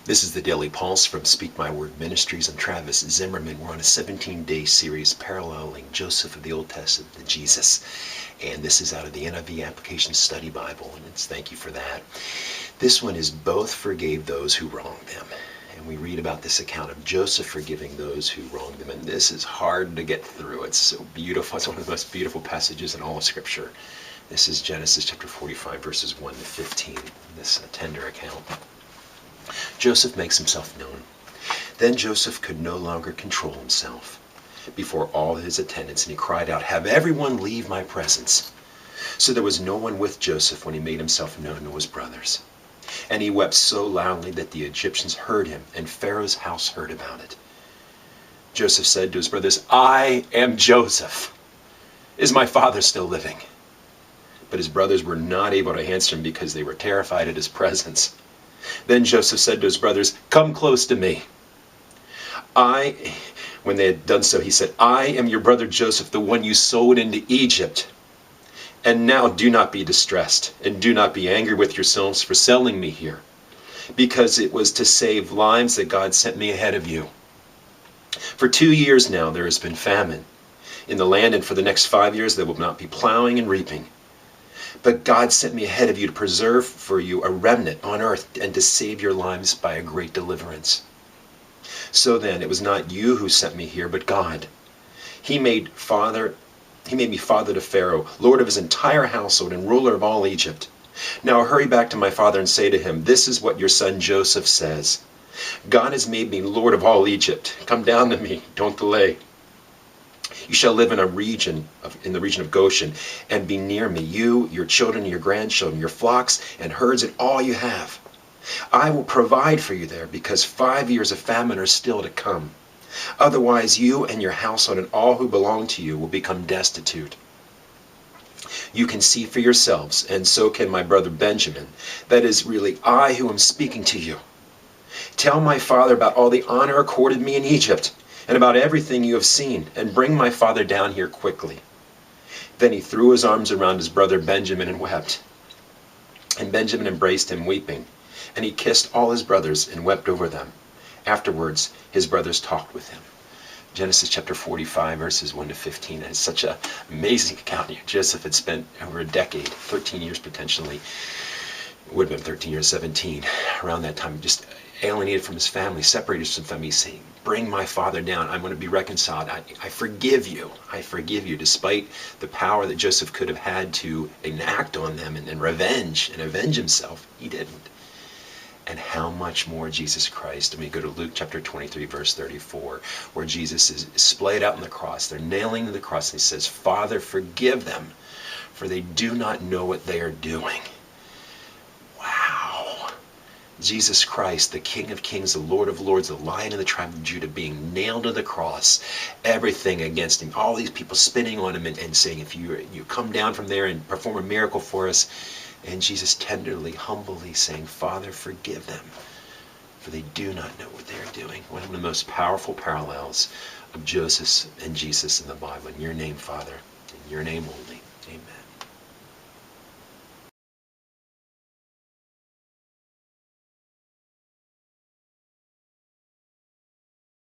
This is the Daily Pulse from Speak My Word Ministries. I'm Travis Zimmerman. We're on a 17-day series paralleling Joseph of the Old Testament to Jesus. And this is out of the NIV Application Study Bible, and it's thank you for that. This one is both forgave those who wronged them. And we read about this account of Joseph forgiving those who wronged them. And this is hard to get through. It's so beautiful. It's one of the most beautiful passages in all of Scripture. This is Genesis chapter 45, verses 1 to 15. This tender account. Joseph makes himself known. Then Joseph could no longer control himself before all his attendants, and he cried out, "Have everyone leave my presence." So there was no one with Joseph when he made himself known to his brothers. And he wept so loudly that the Egyptians heard him, and Pharaoh's house heard about it. Joseph said to his brothers, "I am Joseph. Is my father still living?" But his brothers were not able to answer him because they were terrified at his presence. Then Joseph said to his brothers, "Come close to me." When they had done so, he said, "I am your brother Joseph, the one you sold into Egypt. And now do not be distressed, and do not be angry with yourselves for selling me here, because it was to save lives that God sent me ahead of you. For 2 years now there has been famine in the land, and for the next 5 years there will not be plowing and reaping. But God sent me ahead of you to preserve for you a remnant on earth and to save your lives by a great deliverance. So then, it was not you who sent me here, but God. He made me father to Pharaoh, lord of his entire household and ruler of all Egypt. Now hurry back to my father and say to him, 'This is what your son Joseph says. God has made me lord of all Egypt. Come down to me, don't delay. You shall live in the region of Goshen, and be near me, you, your children, your grandchildren, your flocks and herds, and all you have. I will provide for you there, because 5 years of famine are still to come. Otherwise, you and your household and all who belong to you will become destitute. You can see for yourselves, and so can my brother Benjamin, that is really I who am speaking to you. Tell my father about all the honor accorded me in Egypt, and about everything you have seen, and bring my father down here quickly.' Then he threw his arms around his brother Benjamin and wept. And Benjamin embraced him, weeping. And he kissed all his brothers and wept over them. Afterwards, his brothers talked with him." Genesis chapter 45, verses 1 to 15. It's such an amazing account. Joseph had spent over a decade, 13 years potentially. It would have been 13 years, 17, around that time, just alienated from his family, separated from family, saying, "Bring my father down. I'm going to be reconciled. I forgive you. I forgive you," despite the power that Joseph could have had to enact on them and avenge himself. He didn't. And how much more Jesus Christ. We go to Luke chapter 23, verse 34, where Jesus is splayed out on the cross. They're nailing to the cross, and he says, "Father, forgive them, for they do not know what they are doing." Wow. Jesus Christ, the King of Kings, the Lord of Lords, the Lion of the tribe of Judah, being nailed to the cross, everything against him, all these people spitting on him and saying, "If you come down from there and perform a miracle for us," and Jesus tenderly, humbly saying, "Father, forgive them, for they do not know what they are doing." One of the most powerful parallels of Joseph and Jesus in the Bible. In your name, Father, in your name only.